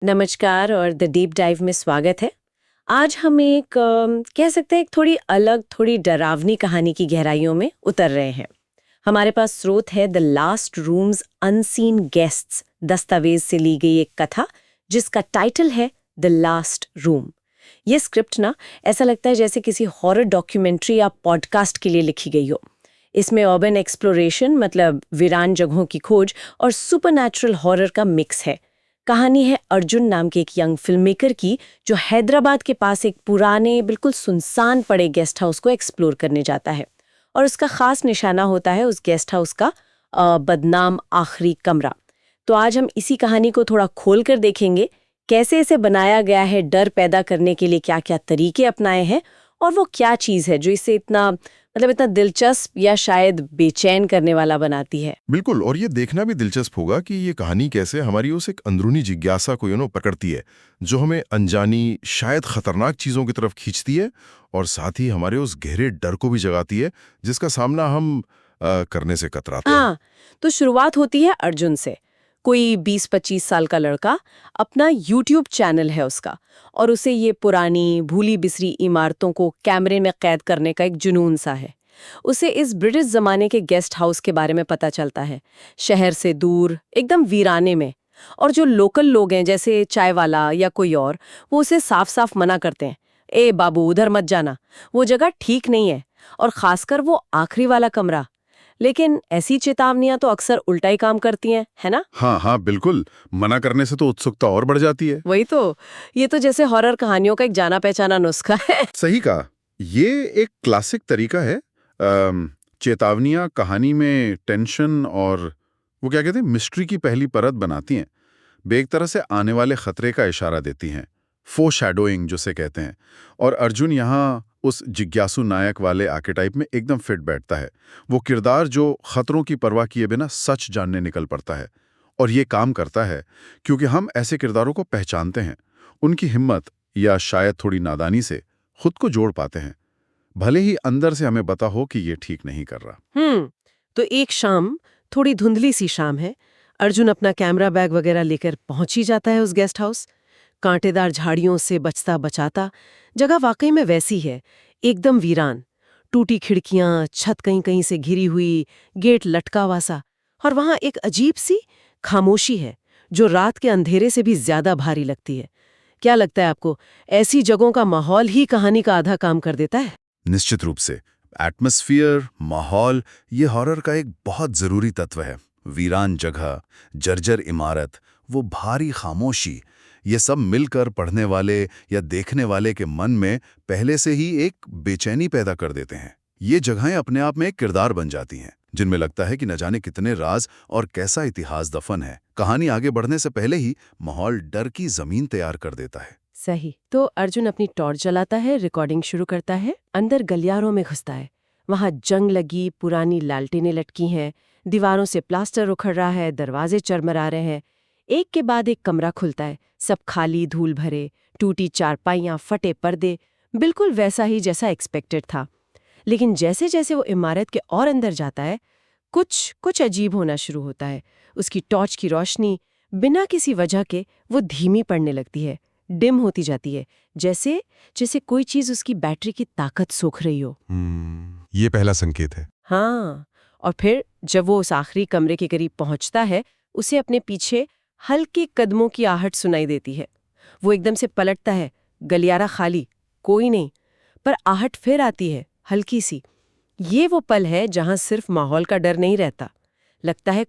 नमस्कार और the deep dive में स्वागत है। आज हम एक कह सकते हैं एक थोड़ी अलग थोड़ी डरावनी कहानी की गहराइयों में उतर रहे हैं। हमारे पास स्रोत है the last rooms unseen guests दस्तावेज से ली गई एक कथा जिसका टाइटल है द लास्ट रूम। ये स्क्रिप्ट ना ऐसा लगता है जैसे किसी हॉरर डॉक्यूमेंट्री या पॉडकास्ट के लिए लिखी गई हो। इसमें अर्बन एक्सप्लोरेशन मतलब वीरान जगहों की खोज और सुपरनैचुरल हॉरर का मिक्स है। कहानी है अर्जुन नाम के एक यंग फिल्ममेकर की जो हैदराबाद के पास एक पुराने बिल्कुल सुनसान पड़े गेस्ट हाउस को एक्सप्लोर करने जाता है और उसका खास निशाना होता है उस गेस्ट हाउस का बदनाम आखिरी कमरा। तो आज हम इसी कहानी को थोड़ा खोल कर देखेंगे कैसे इसे बनाया गया है, डर पैदा करने के लिए क्या क्या तरीके अपनाए हैं और वो क्या चीज़ है जो इसे इतना इतना दिलचस्प या शायद बेचैन करने वाला बनाती है। बिल्कुल। और ये देखना भी दिलचस्प होगा कि ये कहानी कैसे हमारी उस एक अंदरूनी जिज्ञासा को पकड़ती है जो हमें अनजानी शायद खतरनाक चीजों की तरफ खींचती है और साथ ही हमारे उस गहरे डर को भी जगाती है जिसका सामना हम करने से कतराते हैं। हाँ, तो शुरुआत होती है अर्जुन से। कोई 20-25 साल का लड़का, अपना यूट्यूब चैनल है उसका और उसे ये पुरानी भूली बिसरी इमारतों को कैमरे में कैद करने का एक जुनून सा है। उसे इस ब्रिटिश जमाने के गेस्ट हाउस के बारे में पता चलता है, शहर से दूर एकदम वीराने में। और जो लोकल लोग हैं जैसे चाय वाला या कोई और, वो उसे साफ साफ मना करते हैं, ए बाबू उधर मत जाना, वो जगह ठीक नहीं है। और खासकर वो आखिरी वाला कमरा। लेकिन ऐसी चेतावनियां तो अक्सर उल्टा ही काम करती हैं, है ना? हाँ हाँ बिल्कुल। मना करने से तो उत्सुकता और बढ़ जाती है। वही तो। ये तो जैसे हॉरर कहानियों का एक जाना पहचाना नुस्खा है। सही कहा। ये एक क्लासिक तरीका है। चेतावनियां कहानी में टेंशन और वो क्या कहते हैं मिस्ट्री की पहली परत बनाती हैं। वे एक तरह से आने वाले खतरे का इशारा देती हैं, फोरशैडोइंग जिसे कहते हैं। और अर्जुन यहाँ उस जिज्ञासु नायक वाले आर्केटाइप में एकदम फिट बैठता है। वो किरदार जो खतरों की परवाह किए बिना सच जानने निकल पड़ता है। और ये काम करता है क्योंकि हम ऐसे किरदारों को पहचानते हैं, उनकी हिम्मत या शायद थोड़ी नादानी से खुद को जोड़ पाते हैं, भले ही अंदर से हमें पता हो कि ये ठीक नहीं कर रहा। तो एक शाम, थोड़ी धुंधली सी शाम है। अर्जुन अपना कैमरा बैग वगैरह लेकर पहुंच ही जाता है उस गेस्ट हाउस। कांटेदार झाड़ियों से बचता बचाता जगह वाकई में वैसी है, एकदम वीरान। टूटी खिड़कियां, छत कहीं कहीं से घिरी हुई, गेट लटका हुआ सा। और वहां एक अजीब सी खामोशी है जो रात के अंधेरे से भी ज्यादा भारी लगती है। क्या लगता है आपको, ऐसी जगहों का माहौल ही कहानी का आधा काम कर देता है? निश्चित रूप से। एटमॉस्फेयर, माहौल, ये हॉरर का एक बहुत जरूरी तत्व है। वीरान जगह, जर्जर इमारत, वो भारी खामोशी, ये सब मिलकर पढ़ने वाले या देखने वाले के मन में पहले से ही एक बेचैनी पैदा कर देते हैं। ये जगहें अपने आप में एक किरदार बन जाती हैं जिनमें लगता है कि न जाने कितने राज और कैसा इतिहास दफन है। कहानी आगे बढ़ने से पहले ही माहौल डर की जमीन तैयार कर देता है। सही। तो अर्जुन अपनी टॉर्च जलाता है, रिकॉर्डिंग शुरू करता है, अंदर गलियारों में घुसता है। वहां जंग लगी पुरानी लालटेनें लटकी हैं, दीवारों से प्लास्टर उखड़ रहा है, दरवाजे चरमरा रहे हैं। एक के बाद एक कमरा खुलता है, सब खाली, धूल भरे, टूटी चारपाइयां, फटे पर्दे, बिल्कुल वैसा ही जैसा एक्सपेक्टेड था। लेकिन जैसे जैसे वो इमारत के और अंदर जाता है, कुछ कुछ अजीब होना शुरू होता है। उसकी टॉर्च की रोशनी बिना किसी वजह के वो धीमी पड़ने लगती है, डिम होती जाती है, जैसे जैसे कोई चीज उसकी बैटरी की ताकत सोख रही हो। ये पहला संकेत है। हाँ, और फिर जब वो उस आखिरी कमरे के करीब पहुंचता है, उसे अपने पीछे हल्के कदमों की आहट सुनाई देती है। वो एकदम से पलटता है, गलियारा खाली, कोई नहीं। पर आहट फिर आती है, हल्की सी। ये वो पल है जहां सिर्फ माहौल का डर नहीं रहता, लगता है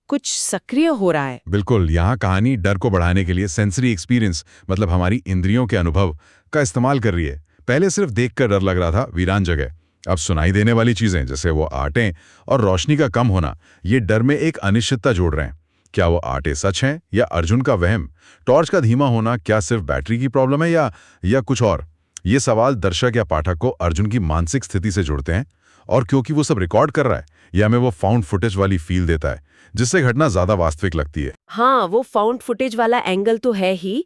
कुछ सक्रिय हो रहा है। बिल्कुल। यहाँ कहानी डर को बढ़ाने के लिए सेंसरी एक्सपीरियंस मतलब हमारी इंद्रियों के अनुभव का इस्तेमाल कर रही है। पहले सिर्फ देखकर डर लग रहा था, वीरान जगह। अब सुनाई देने वाली चीजें जैसे वो आटे और रोशनी का कम होना, ये डर में एक अनिश्चितता जोड़ रहे हैं। क्या वो आटे सच हैं या अर्जुन का वहम? टॉर्च का धीमा होना क्या सिर्फ बैटरी की प्रॉब्लम है या कुछ और? ये सवाल दर्शक या पाठक को अर्जुन की मानसिक स्थिति से जोड़ते हैं। और क्योंकि वो सब रिकॉर्ड कर रहा है, यह हमें वो फाउंड फुटेज वाली फील देता है जिससे घटना ज्यादा वास्तविक लगती है। हाँ, वो फाउंड फुटेज वाला एंगल तो है ही।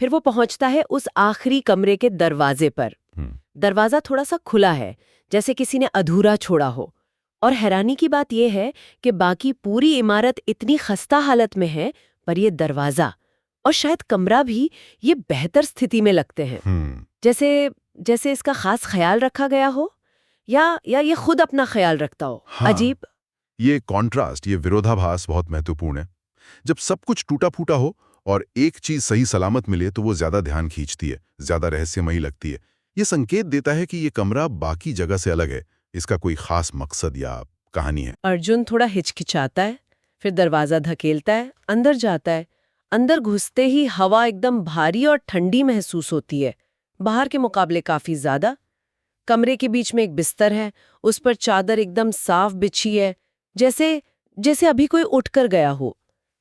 फिर वो पहुंचता है उस आखिरी कमरे के दरवाजे पर। दरवाजा थोड़ा सा खुला है, जैसे किसी ने अधूरा छोड़ा हो। और हैरानी की बात यह है कि बाकी पूरी इमारत इतनी खस्ता हालत में है, पर यह दरवाजा और शायद कमरा भी ये बेहतर स्थिति में लगते हैं, जैसे जैसे इसका खास ख्याल रखा गया हो या ये खुद अपना ख्याल रखता हो। हाँ, अजीब। ये कॉन्ट्रास्ट, ये विरोधाभास बहुत महत्वपूर्ण है। जब सब कुछ टूटा फूटा हो और एक चीज सही सलामत मिले तो वो ज्यादा ध्यान खींचती है, ज्यादा रहस्यमयी लगती है। ये संकेत देता है कि ये कमरा बाकी जगह से अलग है, इसका कोई खास मकसद या कहानी है। अर्जुन थोड़ा हिचकिचाता है, फिर दरवाजा धकेलता है, अंदर जाता है। अंदर घुसते ही हवा एकदम भारी और ठंडी महसूस होती है, बाहर के मुकाबले काफी ज्यादा। कमरे के बीच में एक बिस्तर है, उस पर चादर एकदम साफ बिछी है, जैसे अभी कोई उठकर गया हो।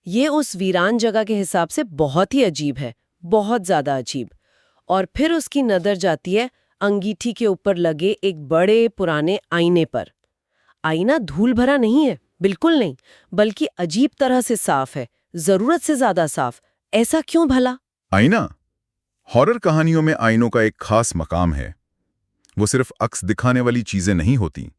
ये उस वीरान जगह के हिसाब से बहुत ही अजीब है, बहुत ज्यादा अजीब। और फिर उसकी नजर जाती है अंगीठी के ऊपर लगे एक बड़े पुराने आईने पर। आईना धूल भरा नहीं है, बिल्कुल नहीं, बल्कि अजीब तरह से साफ है, जरूरत से ज्यादा साफ। ऐसा क्यों भला? आईना हॉरर कहानियों में आईनों का एक खास मकाम है। वो सिर्फ अक्स दिखाने वाली चीजें नहीं होती।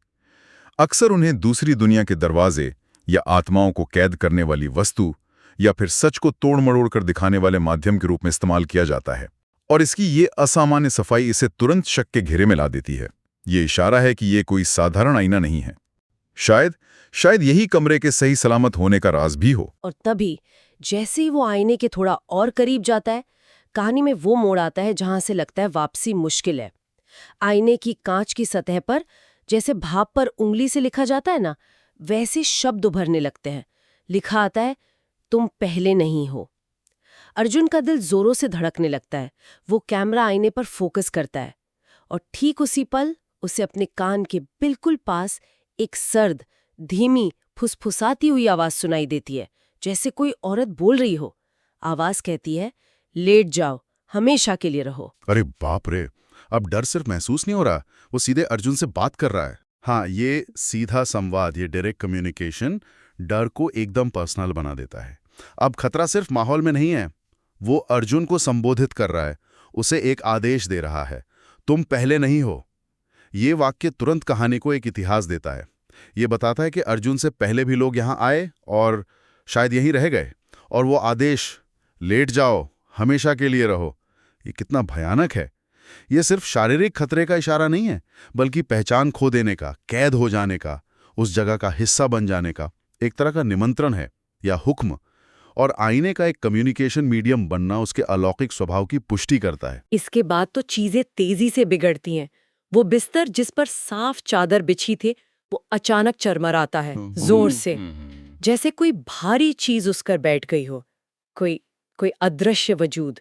अक्सर उन्हें दूसरी दुनिया के दरवाजे या आत्माओं को कैद करने वाली वस्तु या फिर सच को तोड़ मरोड़ कर दिखाने वाले माध्यम के रूप में इस्तेमाल किया जाता है। और इसकी ये असामान्य सफाई इसे तुरंत शक के घेरे में ला देती है। ये इशारा है कि ये कोई साधारण आईना नहीं है। शायद यही कमरे के सही सलामत होने का राज भी हो। और तभी जैसे ही वो आईने के थोड़ा और करीब जाता है, कहानी में वो मोड़ आता है जहां से लगता है वापसी मुश्किल है। आईने की कांच की सतह पर जैसे भाप पर उंगली से लिखा जाता है ना, वैसे शब्द उभरने लगते हैं। लिखा आता है, तुम पहले नहीं हो। अर्जुन का दिल जोरों से धड़कने लगता है। वो कैमरा आईने पर फोकस करता है और ठीक उसी पल उसे अपने कान के बिल्कुल पास एक सर्द, धीमी, फुसफुसाती हुई आवाज सुनाई देती है, जैसे कोई औरत बोल रही हो। आवाज कहती है, लेट जाओ, हमेशा के लिए रहो। अरे बाप रे, अब डर सिर्फ महसूस नहीं हो रहा, वो सीधे अर्जुन से बात कर रहा है। हाँ, ये सीधा संवाद, ये डायरेक्ट कम्युनिकेशन डर को एकदम पर्सनल बना देता है। अब खतरा सिर्फ माहौल में नहीं है, वो अर्जुन को संबोधित कर रहा है, उसे एक आदेश दे रहा है, तुम पहले नहीं हो। ये वाक्य तुरंत कहानी को एक इतिहास देता है। ये बताता है कि अर्जुन से पहले भी लोग यहाँ आए और शायद यहीं रह गए, और वो आदेश, लेट जाओ, हमेशा के लिए रहो, ये कितना भयानक है। ये सिर्फ शारीरिक खतरे का इशारा नहीं है, बल्कि पहचान खो देने का, कैद हो जाने का, उस जगह का हिस्सा बन जाने का एक तरह का निमंत्रण है या हुक्म। और आईने का एक कम्युनिकेशन मीडियम बनना उसके अलौकिक स्वभाव की पुष्टि करता है। इसके बाद तो चीजें तेजी से बिगड़ती हैं। वो बिस्तर जिस पर साफ चादर बिछी थी, वो अचानक चरमराता है, जोर से, जैसे कोई भारी चीज उस पर बैठ गई हो, कोई अदृश्य वजूद।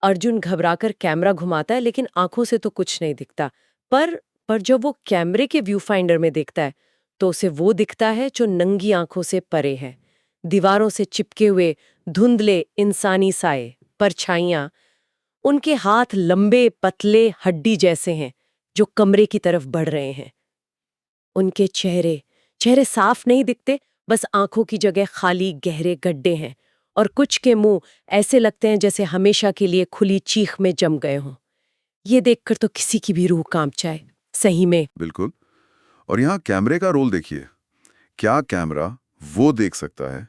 अर्जुन घबराकर कैमरा घुमाता है, लेकिन आंखों से तो कुछ नहीं दिखता। पर जब वो कैमरे के व्यू फाइंडर में देखता है, तो उसे वो दिखता है जो नंगी आंखों से परे है। दीवारों से चिपके हुए धुंधले इंसानी साए, परछाइयां। उनके हाथ लंबे पतले हड्डी जैसे हैं, जो कमरे की तरफ बढ़ रहे हैं। उनके चेहरे साफ नहीं दिखते, बस आंखों की जगह खाली गहरे गड्ढे हैं, और कुछ के मुंह ऐसे लगते हैं जैसे हमेशा के लिए खुली चीख में जम गए हों। ये देखकर तो किसी की भी रूह कांप जाए, सही में। बिल्कुल। और यहाँ कैमरे का रोल देखिए। क्या कैमरा वो देख सकता है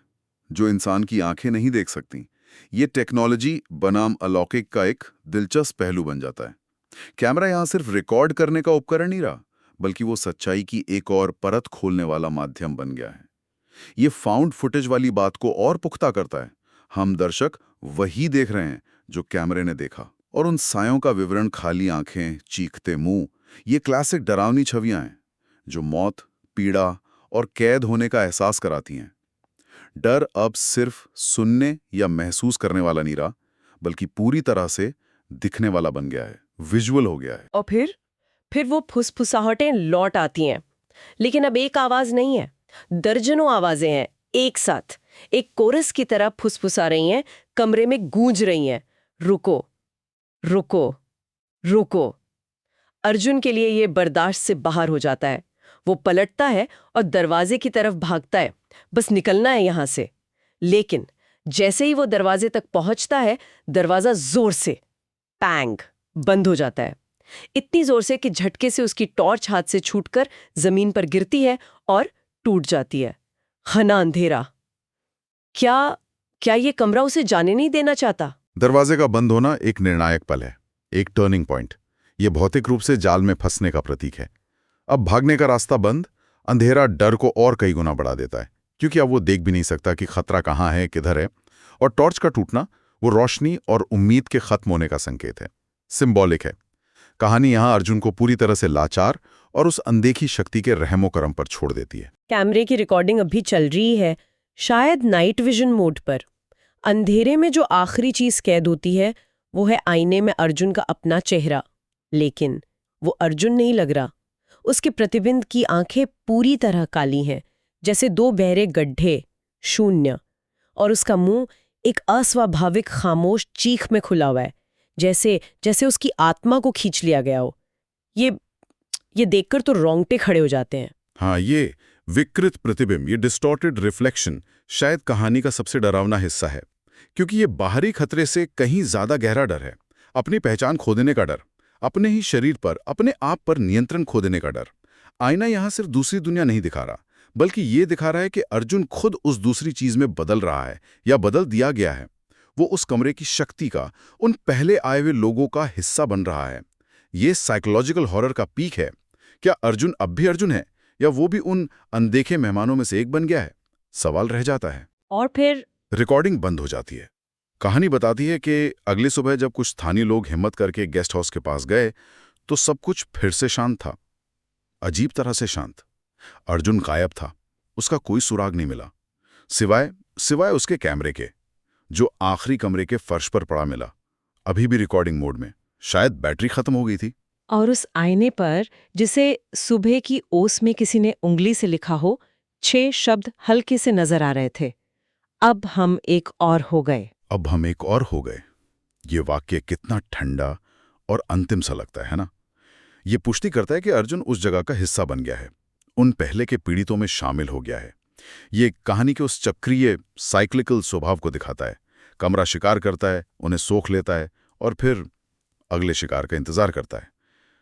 जो इंसान की आंखें नहीं देख सकती? ये टेक्नोलॉजी बनाम अलौकिक का एक दिलचस्प पहलू बन जाता है। कैमरा यहाँ सिर्फ रिकॉर्ड करने का उपकरण नहीं रहा, बल्कि वो सच्चाई की एक और परत खोलने वाला माध्यम बन गया है। ये फाउंड फुटेज वाली बात को और पुख्ता करता है। हम दर्शक वही देख रहे हैं जो कैमरे ने देखा, और उन सायों का विवरण, खाली आंखें, चीखते मुंह, ये क्लासिक डरावनी छवियां हैं जो मौत, पीड़ा और कैद होने का एहसास कराती हैं। डर अब सिर्फ सुनने या महसूस करने वाला नहीं रहा, बल्कि पूरी तरह से दिखने वाला बन गया है, विजुअल हो गया है। और फिर वो फुसफुसाहटें लौट आती हैं, लेकिन अब एक आवाज नहीं है, दर्जनों आवाजें हैं एक साथ, एक कोरस की तरह फुसफुसा रही हैं, कमरे में गूंज रही हैं, रुको रुको रुको। अर्जुन के लिए ये बर्दाश्त से बाहर हो जाता है। वो पलटता है और दरवाजे की तरफ भागता है, बस निकलना है यहां से। लेकिन जैसे ही वो दरवाजे तक पहुंचता है, दरवाजा जोर से पैंग बंद हो जाता है। इतनी जोर से कि झटके से उसकी टॉर्च हाथ से छूटकर जमीन पर गिरती है और टूट जाती है। घना अंधेरा। क्या क्या ये कमरा उसे जाने नहीं देना चाहता? दरवाजे का बंद होना एक निर्णायक पल है, एक टर्निंग पॉइंट। ये भौतिक रूप से जाल में फंसने का प्रतीक है। अब भागने का रास्ता बंद, अंधेरा डर को और कई गुना बढ़ा देता है, क्योंकि अब वो देख भी नहीं सकता कि खतरा कहाँ है, किधर है। और टॉर्च का टूटना वो रोशनी और उम्मीद के खत्म होने का संकेत है, सिंबॉलिक है। कहानी यहाँ अर्जुन को पूरी तरह से लाचार और उस अनदेखी शक्ति के रहमो करम पर छोड़ देती है। कैमरे की रिकॉर्डिंग अभी चल रही है, शायद नाइट विजन मोड पर। अंधेरे में जो आखिरी चीज कैद होती है वो है आईने में अर्जुन का अपना चेहरा। लेकिन वो अर्जुन नहीं लग रहा। उसके प्रतिबिंब की आंखें पूरी तरह काली हैं, जैसे दो बहरे गड्ढे, शून्य। और उसका मुंह एक अस्वाभाविक खामोश चीख में खुला हुआ है, जैसे उसकी आत्मा को खींच लिया गया हो। ये देखकर तो रोंगटे खड़े हो जाते हैं। हाँ, ये विकृत प्रतिबिंब, ये डिस्टॉर्टेड रिफ्लेक्शन शायद कहानी का सबसे डरावना हिस्सा है, क्योंकि ये बाहरी खतरे से कहीं ज्यादा गहरा डर है। अपनी पहचान खो देने का डर, अपने ही शरीर पर, अपने आप पर नियंत्रण खो देने का डर। आईना यहां सिर्फ दूसरी दुनिया नहीं दिखा रहा, बल्कि ये दिखा रहा है कि अर्जुन खुद उस दूसरी चीज में बदल रहा है या बदल दिया गया है। वो उस कमरे की शक्ति का, उन पहले आए हुए लोगों का हिस्सा बन रहा है। ये साइकोलॉजिकल हॉरर का पीक है। क्या अर्जुन अब भी अर्जुन है, या वो भी उन अनदेखे मेहमानों में से एक बन गया है? सवाल रह जाता है। और फिर रिकॉर्डिंग बंद हो जाती है। कहानी बताती है कि अगली सुबह जब कुछ स्थानीय लोग हिम्मत करके गेस्ट हाउस के पास गए तो सब कुछ फिर से शांत था, अजीब तरह से शांत। अर्जुन गायब था, उसका कोई सुराग नहीं मिला, सिवाय उसके कैमरे के, जो आखिरी कमरे के फर्श पर पड़ा मिला, अभी भी रिकॉर्डिंग मोड में। शायद बैटरी खत्म हो गई थी। और उस आईने पर, जिसे सुबह की ओस में किसी ने उंगली से लिखा हो, 6 शब्द हल्के से नजर आ रहे थे। अब हम एक और हो गए। अब हम एक और हो गए। ये वाक्य कितना ठंडा और अंतिम सा लगता है ना? ये पुष्टि करता है कि अर्जुन उस जगह का हिस्सा बन गया है, उन पहले के पीड़ितों में शामिल हो गया है। ये कहानी के उस चक्रीय साइक्लिकल स्वभाव को दिखाता है। कमरा शिकार करता है, उन्हें सोख लेता है और फिर अगले शिकार का इंतजार करता है।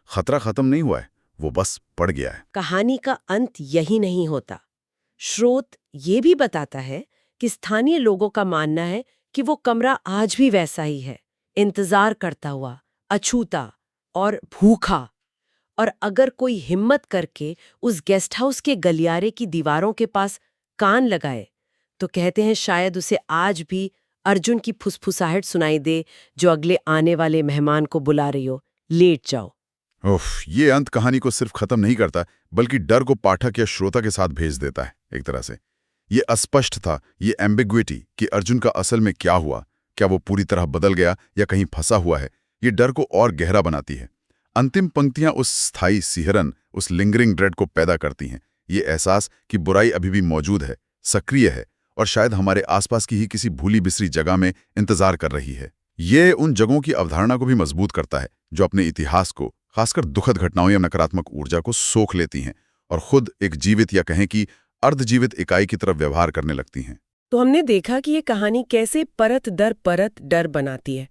खतरा खत्म नहीं हुआ है, वो बस पड़ गया है। कहानी का अंत यही नहीं होता। स्रोत ये भी बताता है कि स्थानीय लोगों का मानना है कि वो कमरा आज भी वैसा ही है, इंतजार करता हुआ, अछूता और भूखा। और अगर कोई हिम्मत करके उस गेस्ट हाउस के गलियारे की दीवारों के पास कान लगाए तो कहते हैं शायद उसे आज भी अर्जुन की फुसफुसाहट सुनाई दे, जो अगले आने वाले मेहमान को बुला रही हो, लेट जाओ। उफ, ये अंत कहानी को सिर्फ खत्म नहीं करता, बल्कि डर को पाठक या श्रोता के साथ भेज देता है। एक तरह से ये अस्पष्ट था, ये एम्बिग्विटी कि अर्जुन का असल में क्या हुआ, क्या वो पूरी तरह बदल गया या कहीं फंसा हुआ है, ये डर को और गहरा बनाती है। अंतिम पंक्तियां उस स्थायी सिहरन, उस लिंगरिंग ड्रेड को पैदा करती हैं। ये एहसास कि बुराई अभी भी मौजूद है, सक्रिय है और शायद हमारे आसपास की ही किसी भूली बिसरी जगह में इंतजार कर रही है। ये उन जगहों की अवधारणा को भी मजबूत करता है जो अपने इतिहास को, खासकर दुखद घटनाओं या नकारात्मक ऊर्जा को सोख लेती हैं और खुद एक जीवित या कहें कि अर्धजीवित इकाई की तरफ व्यवहार करने लगती हैं। तो हमने देखा कि ये कहानी कैसे परत दर परत डर बनाती है।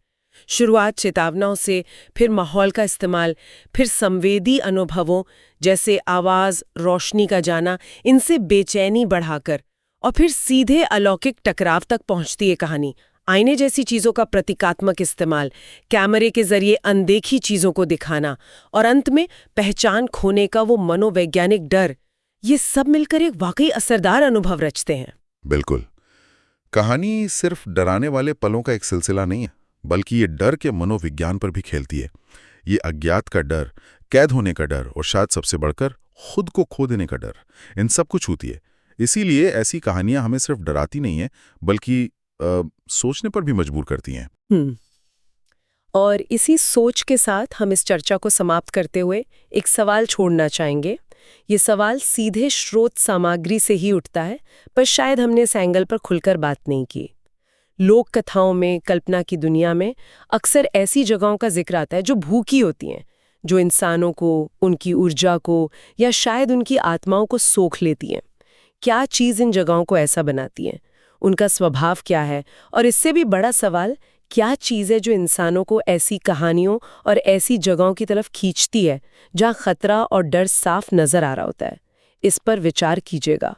शुरुआत चेतावनाओं से, फिर माहौल का इस्तेमाल, फिर संवेदी अनुभवों जैसे आवाज, रोशनी का जाना, इनसे बेचैनी बढ़ाकर, और फिर सीधे अलौकिक टकराव तक पहुंचती है कहानी। आईने जैसी चीजों का प्रतीकात्मक इस्तेमाल, कैमरे के जरिए अनदेखी चीजों को दिखाना, और अंत में पहचान खोने का वो मनोवैज्ञानिक डर, ये सब मिलकर एक वाकई असरदार अनुभव रचते हैं। बिल्कुल, कहानी सिर्फ डराने वाले पलों का एक सिलसिला नहीं है, बल्कि ये डर के मनोविज्ञान पर भी खेलती है। ये अज्ञात का डर, कैद होने का डर और शायद सबसे बढ़कर खुद को खो देने का डर, इन सब को छूती है। इसीलिए ऐसी कहानियां हमें सिर्फ डराती नहीं है, बल्कि सोचने पर भी मजबूर करती हैं। और इसी सोच के साथ हम इस चर्चा को समाप्त करते हुए एक सवाल छोड़ना चाहेंगे। ये सवाल सीधे स्रोत सामग्री से ही उठता है, पर शायद हमने इस एंगल पर खुलकर बात नहीं की। लोक कथाओं में, कल्पना की दुनिया में अक्सर ऐसी जगहों का जिक्र आता है जो भूखी होती हैं, जो इंसानों को, उनकी ऊर्जा को या शायद उनकी आत्माओं को सोख लेती हैं। क्या चीज़ इन जगहों को ऐसा बनाती है? उनका स्वभाव क्या है? और इससे भी बड़ा सवाल, क्या चीज़ है जो इंसानों को ऐसी कहानियों और ऐसी जगहों की तरफ खींचती है जहाँ खतरा और डर साफ नजर आ रहा होता है? इस पर विचार कीजिएगा।